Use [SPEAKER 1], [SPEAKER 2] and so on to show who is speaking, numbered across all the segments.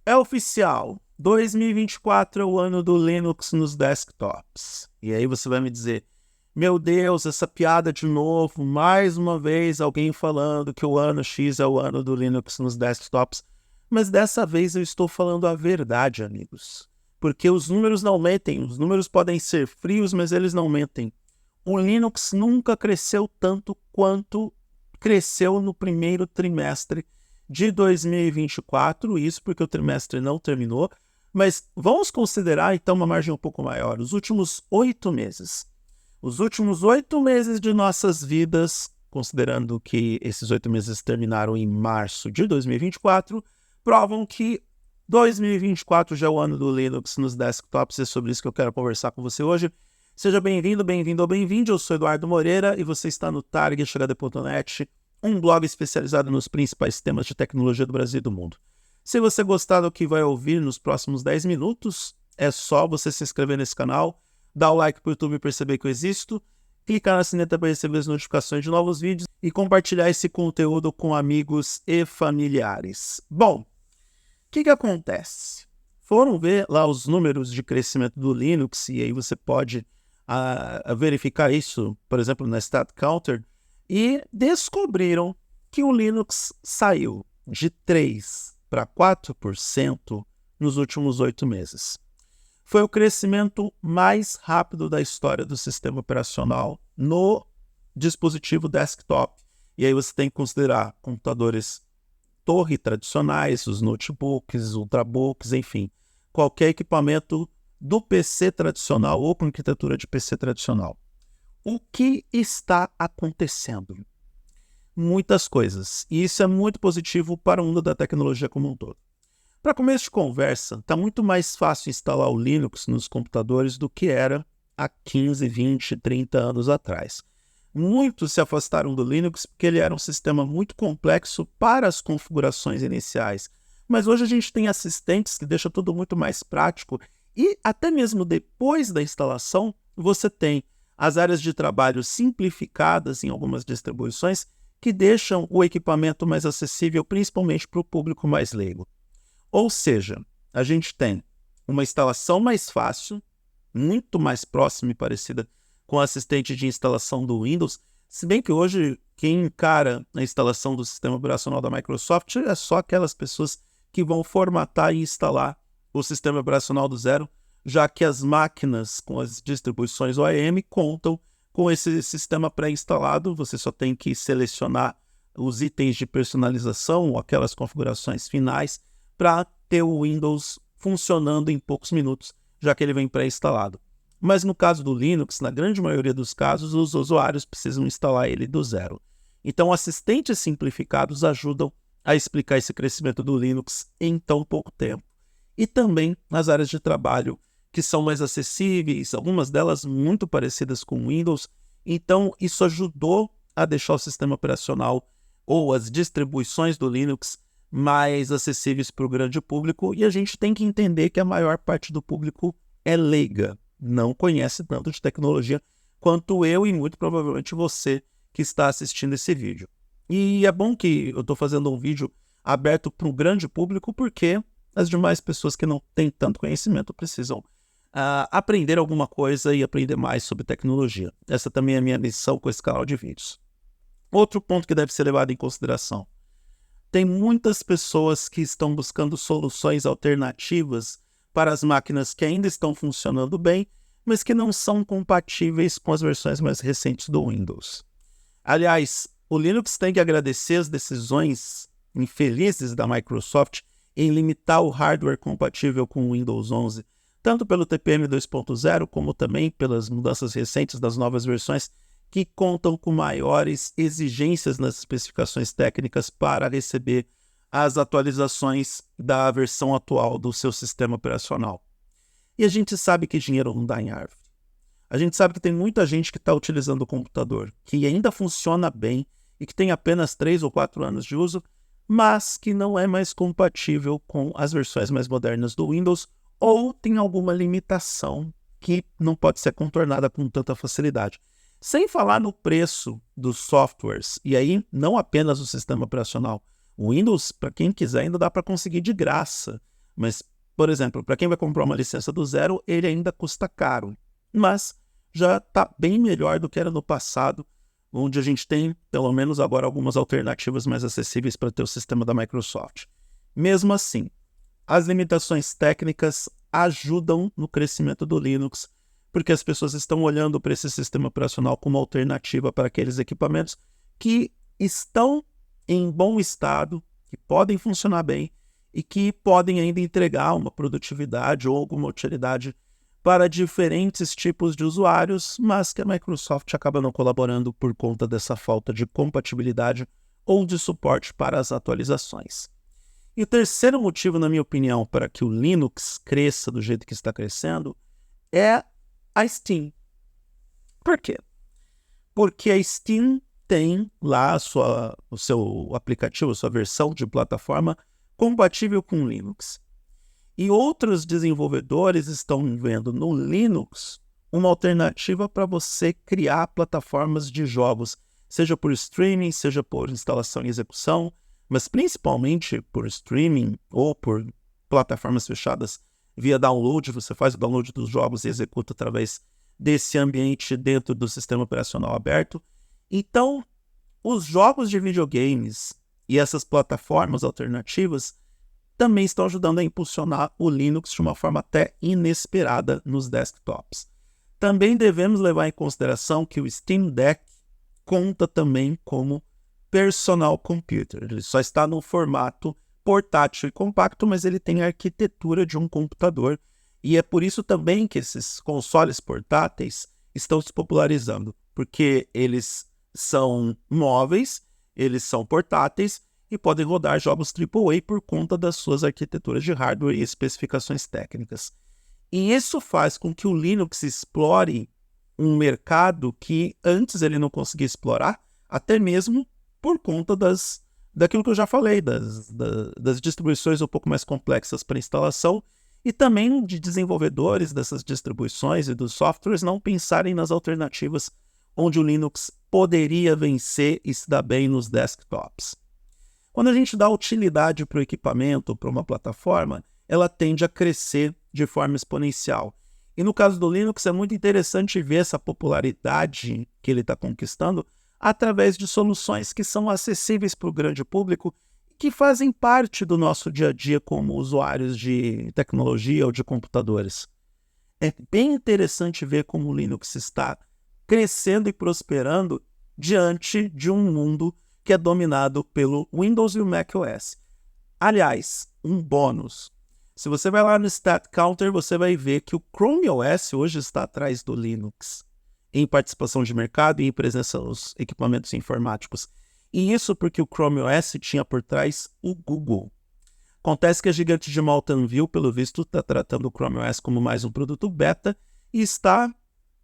[SPEAKER 1] É oficial, 2024 é o ano do Linux nos desktops. E aí você vai me dizer, meu Deus, essa piada de novo, mais uma vez alguém falando que o ano X é o ano do Linux nos desktops. Mas dessa vez eu estou falando a verdade, amigos. Porque os números não mentem, os números podem ser frios, mas eles não mentem. O Linux nunca cresceu tanto quanto cresceu no primeiro trimestre de 2024, isso porque o trimestre não terminou, mas vamos considerar então uma margem um pouco maior, os últimos 8 meses. Os últimos 8 meses de nossas vidas, considerando que esses 8 meses terminaram em março de 2024, provam que 2024 já é o ano do Linux nos desktops, e é sobre isso que eu quero conversar com você hoje. Seja bem-vindo, bem-vindo ou bem-vindo, eu sou Eduardo Moreira e você está no targethd.net, um blog especializado nos principais temas de tecnologia do Brasil e do mundo. Se você gostar do que vai ouvir nos próximos 10 minutos, é só você se inscrever nesse canal, dar o like para o YouTube perceber que eu existo, clicar na sineta para receber as notificações de novos vídeos e compartilhar esse conteúdo com amigos e familiares. Bom, o que acontece? Foram ver lá os números de crescimento do Linux, e aí você pode verificar isso, por exemplo, na StatCounter, e descobriram que o Linux saiu de 3% para 4% nos últimos 8 meses. Foi o crescimento mais rápido da história do sistema operacional no dispositivo desktop. E aí você tem que considerar computadores torre tradicionais, os notebooks, ultrabooks, enfim, qualquer equipamento do PC tradicional ou com arquitetura de PC tradicional. O que está acontecendo? Muitas coisas, e isso é muito positivo para o mundo da tecnologia como um todo. Para começo de conversa, está muito mais fácil instalar o Linux nos computadores do que era há 15, 20, 30 anos atrás. Muitos se afastaram do Linux porque ele era um sistema muito complexo para as configurações iniciais. Mas hoje a gente tem assistentes que deixam tudo muito mais prático e até mesmo depois da instalação você tem as áreas de trabalho simplificadas em algumas distribuições que deixam o equipamento mais acessível principalmente para o público mais leigo. Ou seja, a gente tem uma instalação mais fácil, muito mais próxima e parecida com o assistente de instalação do Windows, se bem que hoje quem encara a instalação do sistema operacional da Microsoft é só aquelas pessoas que vão formatar e instalar o sistema operacional do zero, já que as máquinas com as distribuições OEM contam com esse sistema pré-instalado, você só tem que selecionar os itens de personalização ou aquelas configurações finais para ter o Windows funcionando em poucos minutos, já que ele vem pré-instalado. Mas no caso do Linux, na grande maioria dos casos, os usuários precisam instalar ele do zero. Então, assistentes simplificados ajudam a explicar esse crescimento do Linux em tão pouco tempo. E também nas áreas de trabalho, que são mais acessíveis, algumas delas muito parecidas com o Windows. Então, isso ajudou a deixar o sistema operacional ou as distribuições do Linux mais acessíveis para o grande público, e a gente tem que entender que a maior parte do público é leiga, não conhece tanto de tecnologia quanto eu e muito provavelmente você que está assistindo esse vídeo. E é bom que eu estou fazendo um vídeo aberto para um grande público porque as demais pessoas que não têm tanto conhecimento precisam aprender alguma coisa e aprender mais sobre tecnologia. Essa também é a minha missão com esse canal de vídeos. Outro ponto que deve ser levado em consideração: tem muitas pessoas que estão buscando soluções alternativas para as máquinas que ainda estão funcionando bem, mas que não são compatíveis com as versões mais recentes do Windows. Aliás, o Linux tem que agradecer as decisões infelizes da Microsoft em limitar o hardware compatível com o Windows 11, tanto pelo TPM 2.0 como também pelas mudanças recentes das novas versões que contam com maiores exigências nas especificações técnicas para receber as atualizações da versão atual do seu sistema operacional. E a gente sabe que dinheiro não dá em árvore. A gente sabe que tem muita gente que está utilizando o computador, que ainda funciona bem e que tem apenas 3 ou 4 anos de uso, mas que não é mais compatível com as versões mais modernas do Windows ou tem alguma limitação que não pode ser contornada com tanta facilidade. Sem falar no preço dos softwares, e aí não apenas o sistema operacional. O Windows, para quem quiser, ainda dá para conseguir de graça Mas, por exemplo, para quem vai comprar uma licença do zero, ele ainda custa caro. Mas já está bem melhor do que era no passado, onde a gente tem, pelo menos agora, algumas alternativas mais acessíveis para ter o sistema da Microsoft. Mesmo assim, as limitações técnicas ajudam no crescimento do Linux, porque as pessoas estão olhando para esse sistema operacional como alternativa para aqueles equipamentos que estão em bom estado, que podem funcionar bem e que podem ainda entregar uma produtividade ou alguma utilidade para diferentes tipos de usuários, mas que a Microsoft acaba não colaborando por conta dessa falta de compatibilidade ou de suporte para as atualizações. E o terceiro motivo, na minha opinião, para que o Linux cresça do jeito que está crescendo é a Steam. Por quê? Porque a Steam tem lá o seu aplicativo, a sua versão de plataforma compatível com Linux. E outros desenvolvedores estão vendo no Linux uma alternativa para você criar plataformas de jogos, seja por streaming, seja por instalação e execução, mas principalmente por streaming ou por plataformas fechadas via download. Você faz o download dos jogos e executa através desse ambiente dentro do sistema operacional aberto. Então, os jogos de videogames e essas plataformas alternativas também estão ajudando a impulsionar o Linux de uma forma até inesperada nos desktops. Também devemos levar em consideração que o Steam Deck conta também como personal computer. Ele só está no formato portátil e compacto, mas ele tem a arquitetura de um computador. E é por isso também que esses consoles portáteis estão se popularizando, porque eles são móveis, eles são portáteis e podem rodar jogos AAA por conta das suas arquiteturas de hardware e especificações técnicas. E isso faz com que o Linux explore um mercado que antes ele não conseguia explorar, até mesmo por conta daquilo que eu já falei, das distribuições um pouco mais complexas para instalação e também de desenvolvedores dessas distribuições e dos softwares não pensarem nas alternativas onde o Linux poderia vencer e se dar bem nos desktops. Quando a gente dá utilidade para o equipamento, para uma plataforma, ela tende a crescer de forma exponencial. E no caso do Linux é muito interessante ver essa popularidade que ele está conquistando através de soluções que são acessíveis para o grande público, que fazem parte do nosso dia a dia como usuários de tecnologia ou de computadores. É bem interessante ver como o Linux está crescendo e prosperando diante de um mundo que é dominado pelo Windows e o macOS. Aliás, um bônus. Se você vai lá no Stat Counter, você vai ver que o Chrome OS hoje está atrás do Linux, em participação de mercado e em presença nos equipamentos informáticos. E isso porque o Chrome OS tinha por trás o Google. Acontece que a gigante de Mountain View, pelo visto, está tratando o Chrome OS como mais um produto beta e está,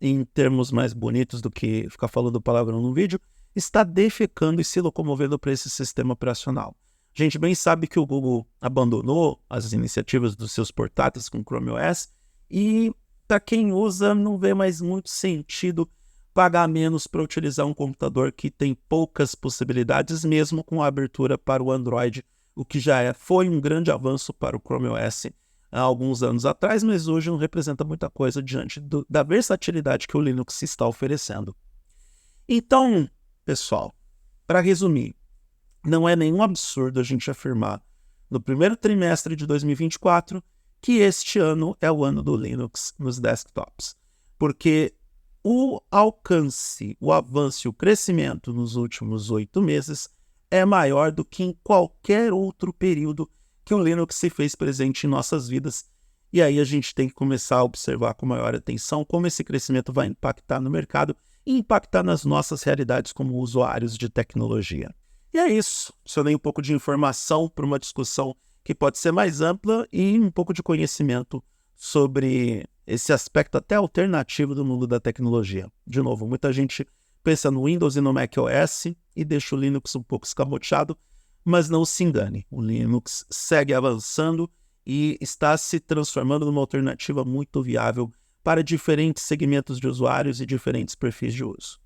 [SPEAKER 1] em termos mais bonitos do que ficar falando palavrão no vídeo, está defecando e se locomovendo para esse sistema operacional. A gente bem sabe que o Google abandonou as iniciativas dos seus portáteis com Chrome OS e, para quem usa, não vê mais muito sentido pagar menos para utilizar um computador que tem poucas possibilidades, mesmo com a abertura para o Android, o que já foi um grande avanço para o Chrome OS há alguns anos atrás, mas hoje não representa muita coisa diante da versatilidade que o Linux está oferecendo. Então, pessoal, para resumir, não é nenhum absurdo a gente afirmar no primeiro trimestre de 2024 que este ano é o ano do Linux nos desktops, porque o alcance, o avanço e o crescimento nos últimos 8 meses é maior do que em qualquer outro período que o Linux se fez presente em nossas vidas. E aí a gente tem que começar a observar com maior atenção como esse crescimento vai impactar no mercado e impactar nas nossas realidades como usuários de tecnologia. E é isso. Adicionei um pouco de informação para uma discussão que pode ser mais ampla e um pouco de conhecimento sobre esse aspecto até alternativo do mundo da tecnologia. De novo, muita gente pensa no Windows e no macOS e deixa o Linux um pouco escamoteado, mas não se engane, o Linux segue avançando e está se transformando numa alternativa muito viável para diferentes segmentos de usuários e diferentes perfis de uso.